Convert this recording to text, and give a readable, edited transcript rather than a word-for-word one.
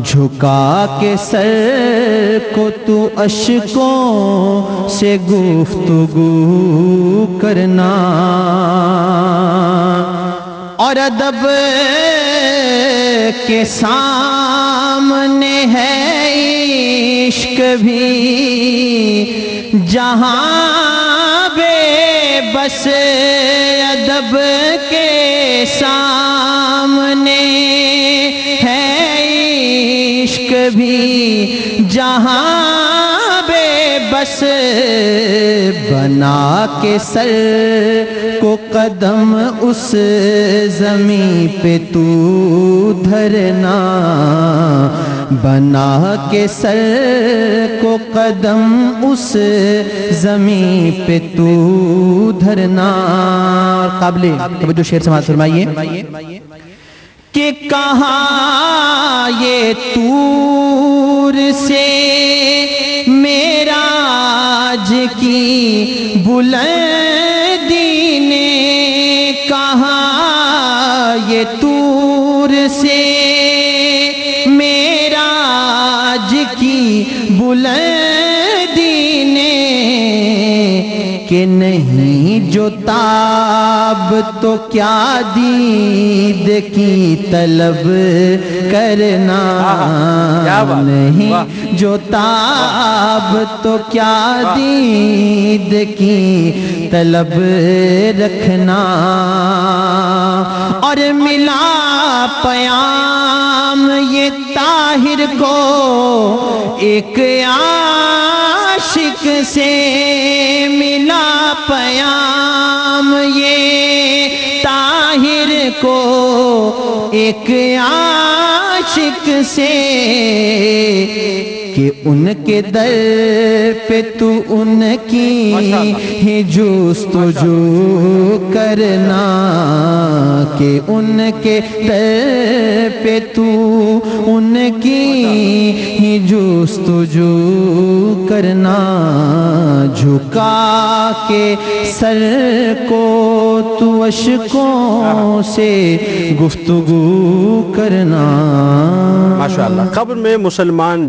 جھکا کے سر کو تو اشکوں سے گفتگو کرنا، اور ادب کے سامنے ہے عشق بھی جہاں بے بس، ادب کے سامنے ہے عشق بھی جہاں بے بس، بنا کے سر کو قدم اس زمین پہ تو دھرنا، بنا کے سر کو قدم اس زمین پہ تو دھرنا۔ قابل توجہ شعر سماعت فرمائیے کہ کہاں یہ طور سے معراج کی بلندی نے، کہاں یہ طور سے معراج کی بلندی نے، کہ نہیں جو تاب تو کیا دید کی طلب کرنا، نہیں جو تاب تو کیا دید کی طلب رکھنا، اور ملا پیام یہ طاہر کو ایک عاشق سے، ملا پیام یہ طاہر کو ایک عاشق سے، کہ ان کے در پہ تو ان کی ہی جستجو کرنا، کہ ان کے در پہ تو ان کی ہی جستجو کرنا، جھکا کے سر کو تو اشکوں سے گفتگو کرنا۔ ماشاءاللہ۔ قبر میں مسلمان